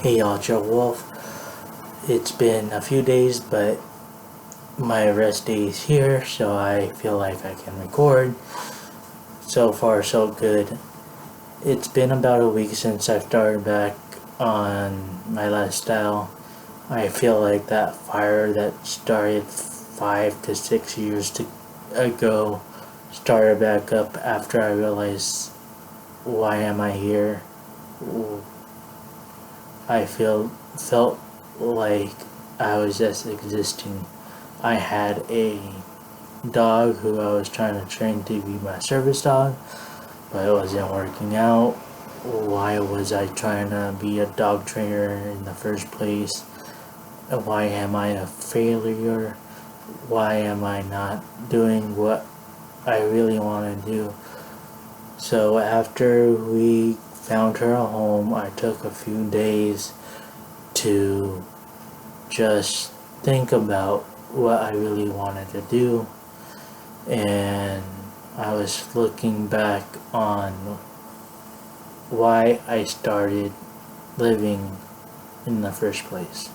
Hey y'all, Joe Wolf. It's been a few days, but my rest day is here, so I feel like I can record. So far, so good. It's been about a week since I started back on my lifestyle. I feel like that fire that started 5 to 6 years ago started back up after I realized, why am I here? I felt like I was just existing. I had a dog who I was trying to train to be my service dog, but it wasn't working out. Why was I trying to be a dog trainer in the first place? Why am I a failure? Why am I not doing what I really want to do? So after we found her a home, I took a few days to just think about what I really wanted to do, and I was looking back on why I started living in the first place,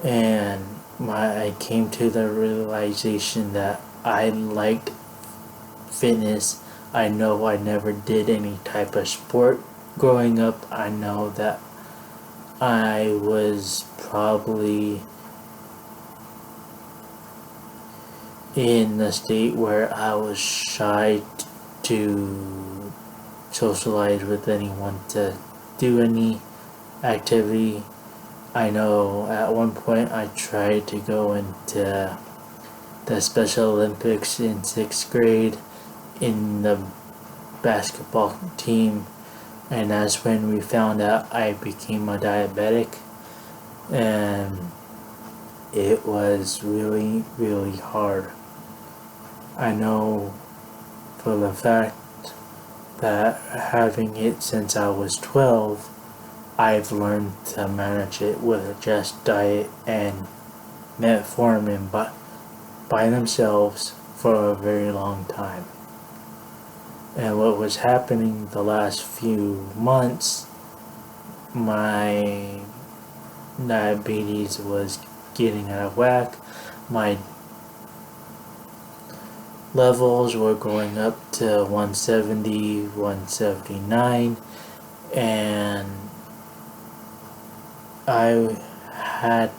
and I came to the realization that I liked fitness. I know I never did any type of sport growing up. I know that I was probably in a state where I was shy to socialize with anyone, to do any activity. I know at one point I tried to go into the Special Olympics in 6th grade in the basketball team, and that's when we found out I became a diabetic, and it was really, really hard. I know for the fact that having it since I was 12, I've learned to manage it with just diet and metformin by themselves for a very long time. And what was happening the last few months, my diabetes was getting out of whack. My levels were going up to 170, 179, and I had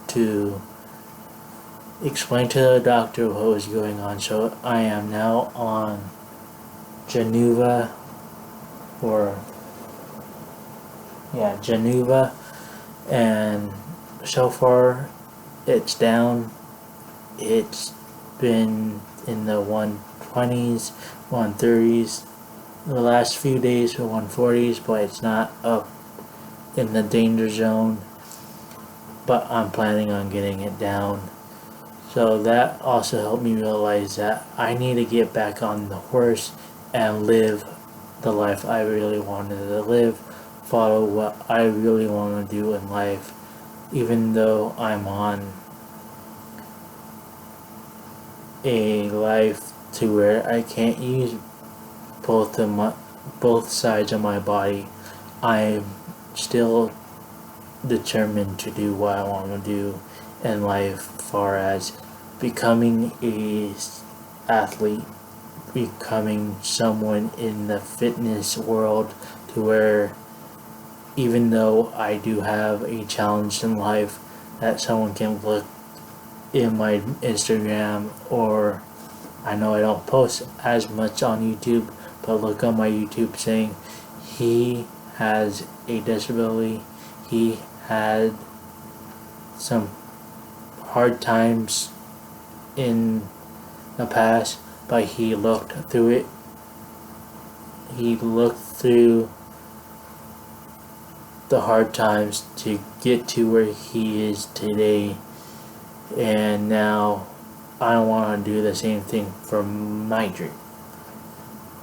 to explain to the doctor what was going on. So I am now on Geneva, and so far it's down. It's been in the 120s, 130s, the last few days were 140s, but it's not up in the danger zone, but I'm planning on getting it down. So that also helped me realize that I need to get back on the horse and live the life I really wanted to live, follow what I really want to do in life, even though I'm on a life to where I can't use both sides of my body. I'm still determined to do what I want to do in life, far as becoming a athlete, becoming someone in the fitness world, to where even though I do have a challenge in life, that someone can look in my Instagram, or I know I don't post as much on YouTube, but look on my YouTube saying he has a disability, he had some hard times in the past, but he looked through it. He looked through the hard times to get to where he is today, and now I want to do the same thing for my dream.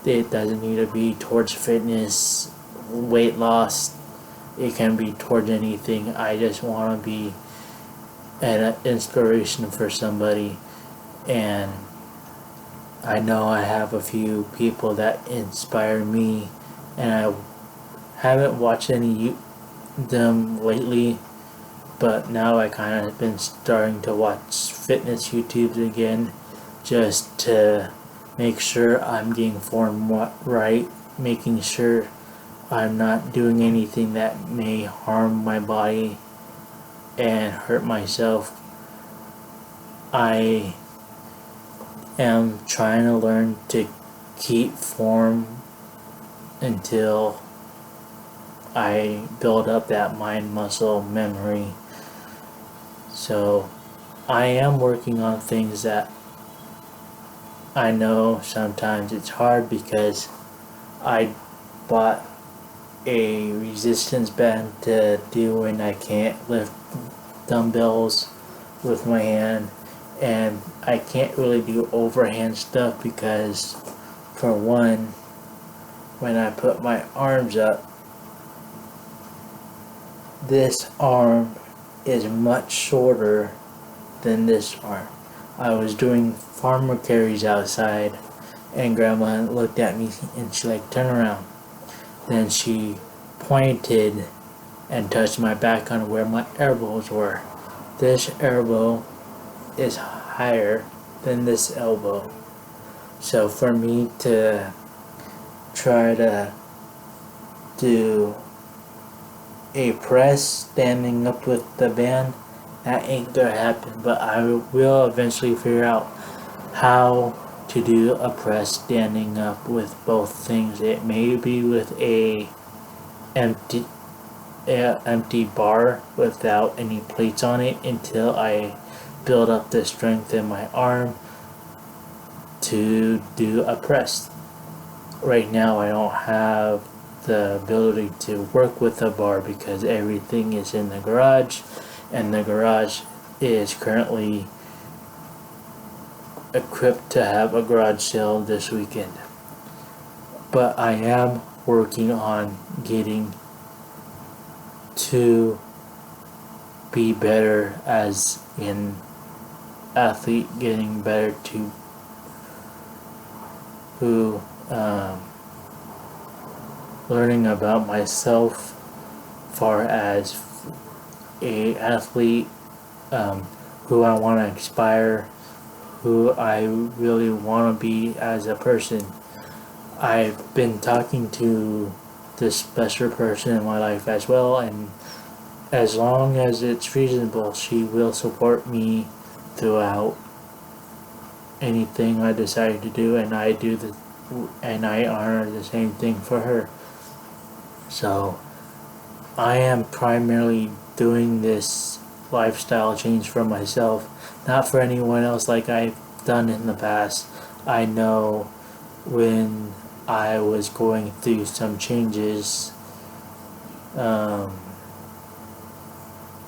It doesn't need to be towards fitness, weight loss. It can be towards anything. I just want to be an inspiration for somebody, and I know I have a few people that inspire me, and I haven't watched any them lately, but now I kind of been starting to watch fitness YouTubes again, just to make sure I'm getting form right, making sure I'm not doing anything that may harm my body and hurt myself. I am trying to learn to keep form until I build up that mind muscle memory. So I am working on things that I know sometimes it's hard, because I bought a resistance band to do when I can't lift dumbbells with my hand, and I can't really do overhand stuff because, for one, when I put my arms up, this arm is much shorter than this arm. I was doing farmer carries outside, and Grandma looked at me and she like, turn around. Then she pointed and touched my back on where my elbows were. This elbow is higher than this elbow. So for me to try to do a press standing up with the band, that ain't gonna happen, but I will eventually figure out how to do a press standing up with both things. It may be with a empty bar without any plates on it, until I build up the strength in my arm to do a press. Right now I don't have the ability to work with a bar because everything is in the garage, and the garage is currently equipped to have a garage sale this weekend. But I am working on getting to be better as an athlete, getting better to learning about myself far as a athlete, who I want to inspire, who I really want to be as a person. I've been talking to this special person in my life as well, and as long as it's reasonable, she will support me throughout anything I decide to do, and I honor the same thing for her. So I am primarily doing this lifestyle change for myself, not for anyone else like I've done in the past. I know when I was going through some changes,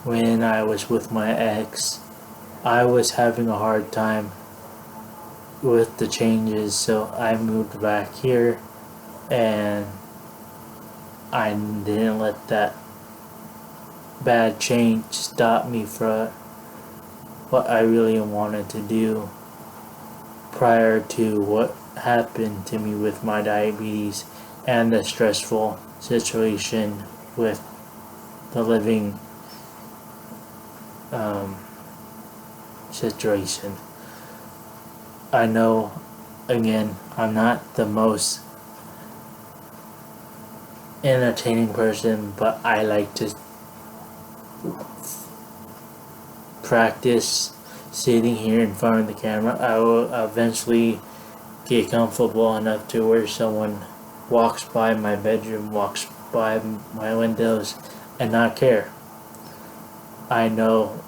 when I was with my ex, I was having a hard time with the changes, so I moved back here, and I didn't let that bad change stop me from what I really wanted to do prior to what happened to me with my diabetes and the stressful situation with the living situation. I know, again, I'm not the most entertaining person, but I like to practice sitting here in front of the camera. I will eventually get comfortable enough to where someone walks by my bedroom, walks by my windows, and not care. I know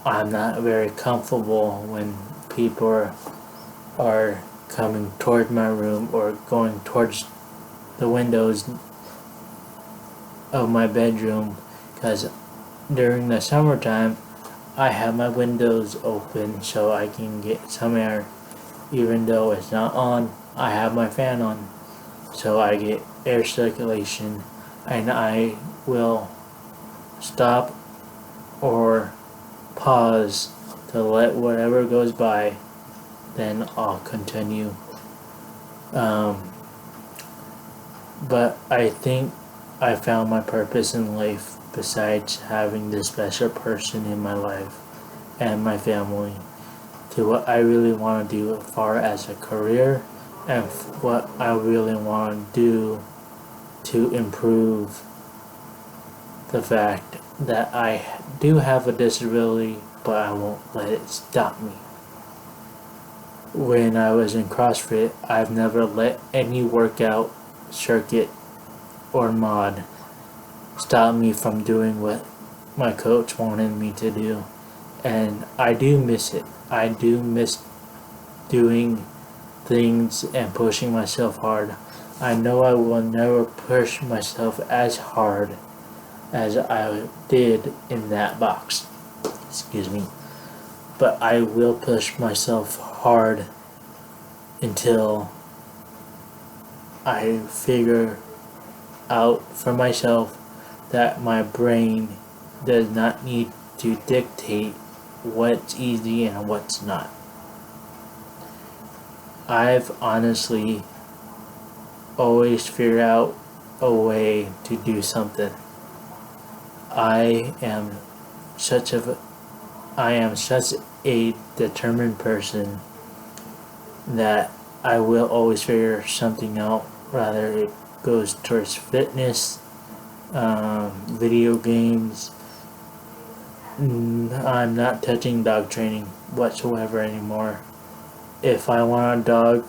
I'm not very comfortable when people are coming toward my room or going towards the windows of my bedroom, because during the summertime I have my windows open so I can get some air. Even though it's not on, I have my fan on so I get air circulation, and I will stop or pause to let whatever goes by, then I'll continue. But I think I found my purpose in life besides having this special person in my life and my family, to what I really want to do as far as a career and what I really want to do to improve the fact that I do have a disability, but I won't let it stop me. When I was in CrossFit, I've never let any workout, circuit, or mod stop me from doing what my coach wanted me to do. And I do miss it. I do miss doing things and pushing myself hard. I know I will never push myself as hard as I did in that box. Excuse me. But I will push myself hard until I figure out for myself that my brain does not need to dictate what's easy and what's not. I've honestly always figured out a way to do something. I am such a determined person that I will always figure something out, whether it goes towards fitness, video games. I'm not touching dog training whatsoever anymore. If I want a dog,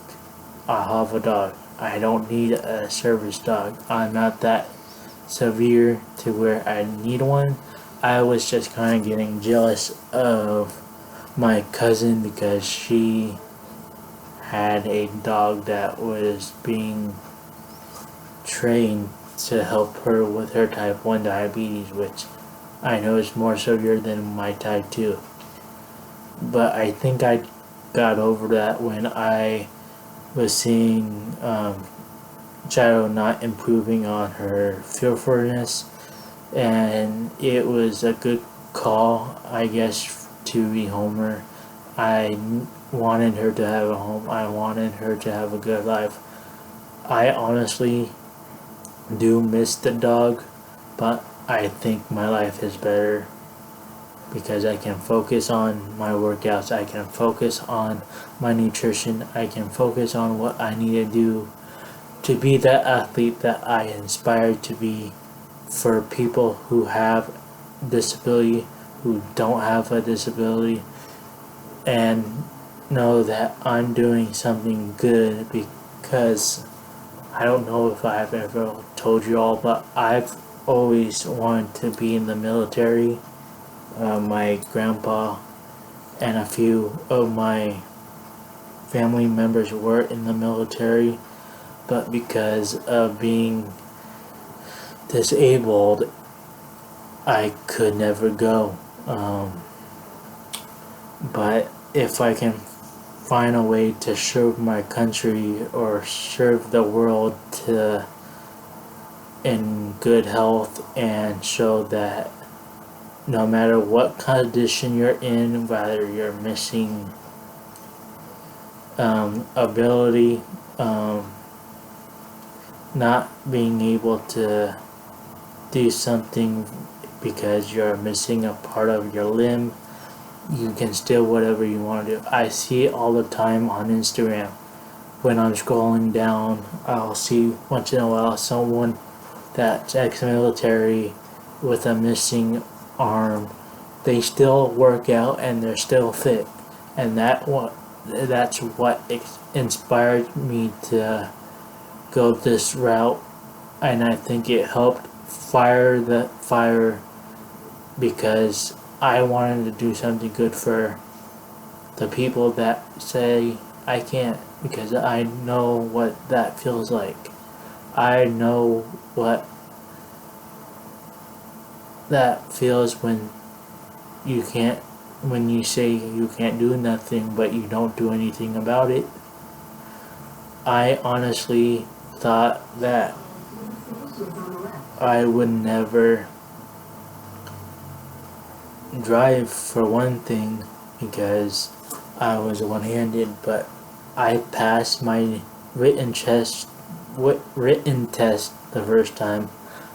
I'll have a dog. I don't need a service dog. I'm not that severe to where I need one. I was just kind of getting jealous of my cousin because she had a dog that was being trained to help her with her type 1 diabetes, which I know is more severe than my type 2. But I think I got over that when I was seeing Shadow not improving on her fearfulness, and it was a good call, I guess, to rehome her. I wanted her to have a home. I wanted her to have a good life. I honestly do miss the dog, but I think my life is better because I can focus on my workouts, I can focus on my nutrition, I can focus on what I need to do to be that athlete that I inspire to be for people who have disability, who don't have a disability, and know that I'm doing something good. Because I don't know if I've ever told you all, but I've always wanted to be in the military. My grandpa and a few of my family members were in the military, but because of being disabled, I could never go. But if I can find a way to serve my country or serve the world in good health and show that no matter what condition you're in, whether you're missing ability, not being able to do something because you're missing a part of your limb, you can still whatever you want to do. I see it all the time on Instagram. When I'm scrolling down, I'll see once in a while someone that's ex-military with a missing arm. They still work out and they're still fit, and that's what inspired me to go this route. And I think it helped fire the fire because I wanted to do something good for the people that say I can't, because I know what that feels like. I know what that feels when you can't, when you say you can't do nothing but you don't do anything about it. I honestly thought that I would never drive, for one thing, because I was one-handed, but I passed my written test the first time.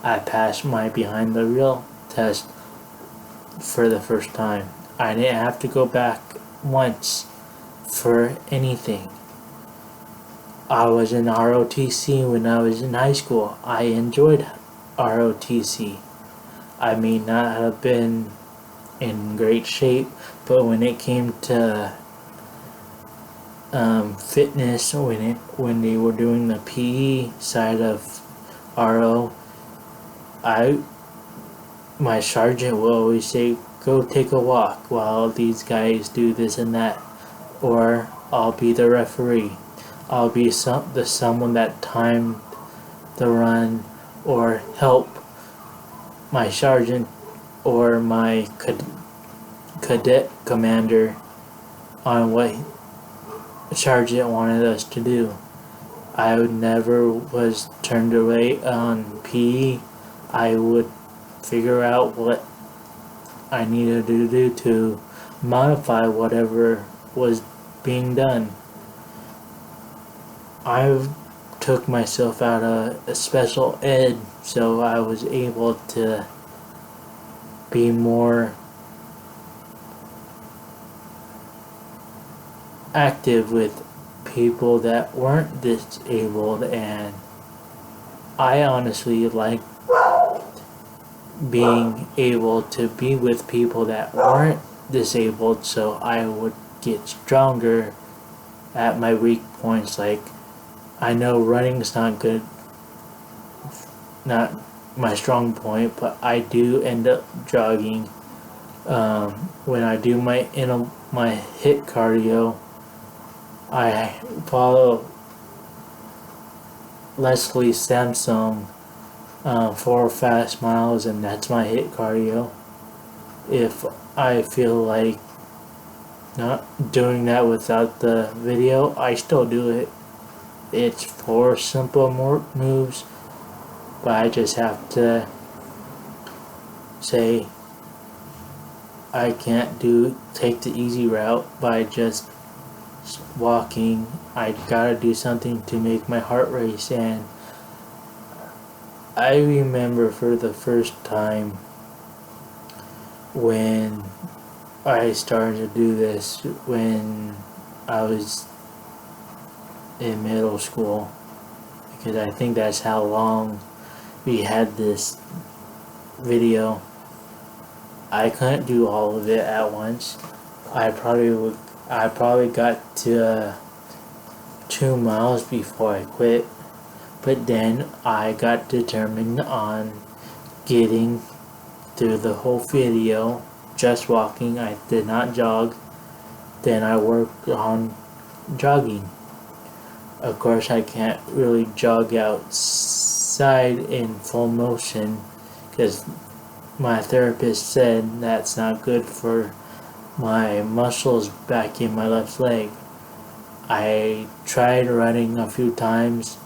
I passed my behind the wheel test for the first time. I didn't have to go back once for anything. I was in ROTC when I was in high school. I enjoyed ROTC. I may not have been in great shape, but when it came to fitness, when they were doing the PE side of RO, my sergeant will always say, "Go take a walk while these guys do this and that," or I'll be the referee. I'll be someone that timed the run or help my sergeant or my cadet commander on what sergeant wanted us to do. I never was turned away on PE. I would figure out what I needed to do to modify whatever was being done. I took myself out of a special ed, so I was able to be more active with people that weren't disabled, and I honestly like being able to be with people that weren't disabled, so I would get stronger at my weak points. Like, I know running's not my strong point, but I do end up jogging. When I do my HIIT cardio, I follow Leslie Samsung 4 fast miles, and that's my HIIT cardio. If I feel like not doing that without the video, I still do it. It's 4 simple moves, but I just have to say I can't take the easy route by just walking. I gotta do something to make my heart race. And I remember for the first time when I started to do this, when I was in middle school, because I think that's how long we had this video. I couldn't do all of it at once. I probably got to 2 miles before I quit, but then I got determined on getting through the whole video just walking. I did not jog. Then I worked on jogging. Of course, I can't really jog outside in full motion because my therapist said that's not good for my muscles back in my left leg. I tried running a few times.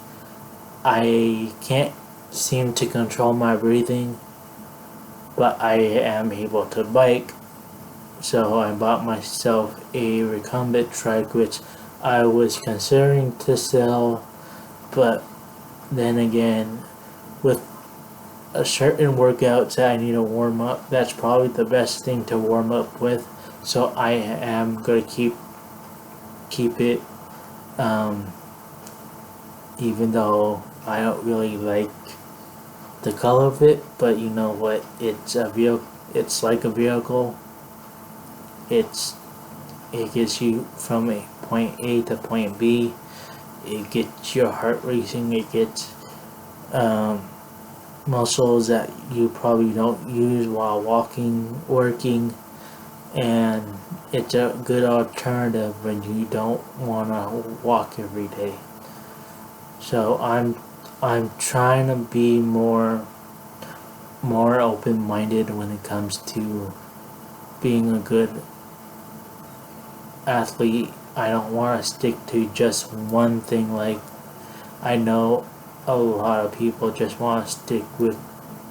I can't seem to control my breathing, but I am able to bike. So I bought myself a recumbent trike, which I was considering to sell, but then again, with a certain workouts that I need to warm up, that's probably the best thing to warm up with. So I am gonna keep it, even though I don't really like the color of it. But you know what? It's a vehicle. It's like a vehicle. It gets you from a point A to point B. It gets your heart racing. It gets muscles that you probably don't use while working, and it's a good alternative when you don't want to walk every day. So I'm trying to be more open-minded when it comes to being a good athlete. I don't want to stick to just one thing. Like, I know a lot of people just want to stick with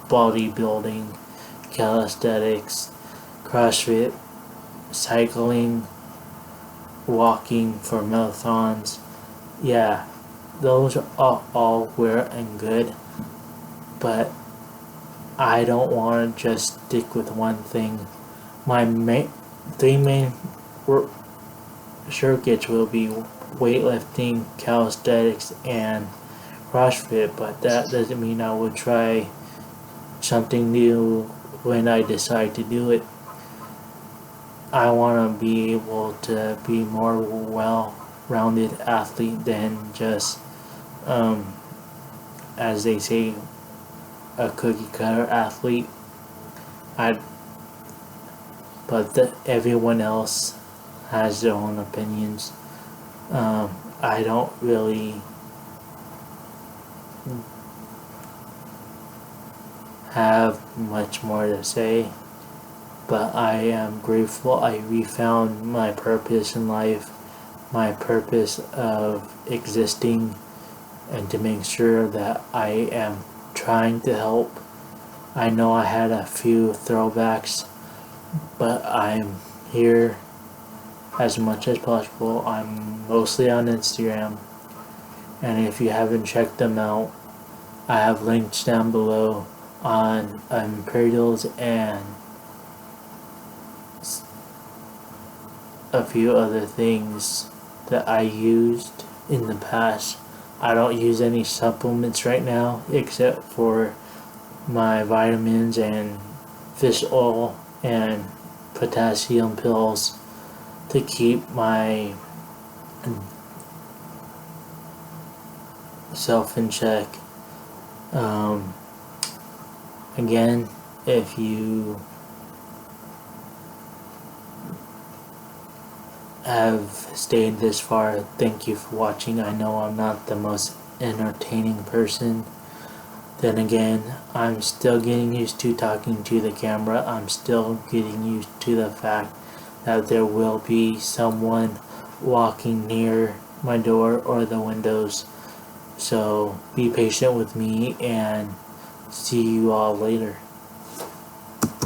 bodybuilding, calisthenics, CrossFit, cycling, walking for marathons. Yeah, those are all well and good, but I don't want to just stick with one thing. My three main circuits will be weightlifting, calisthenics, and CrossFit, but that doesn't mean I would try something new when I decide to do it. I want to be able to be more well-rounded athlete than just, as they say, a cookie cutter athlete. I, but everyone else has their own opinions. I don't really have much more to say, but I am grateful I refound my purpose in life, my purpose of existing, and to make sure that I am trying to help. I know I had a few throwbacks, but I'm here as much as possible. I'm mostly on Instagram, and if you haven't checked them out, I have links down below on Imperials and a few other things that I used in the past. I don't use any supplements right now except for my vitamins and fish oil and potassium pills to keep my self in check. Again, if you have stayed this far, thank you for watching. I know I'm not the most entertaining person. Then again, I'm still getting used to talking to the camera. I'm still getting used to the fact that there will be someone walking near my door or the windows. So be patient with me and see you all later.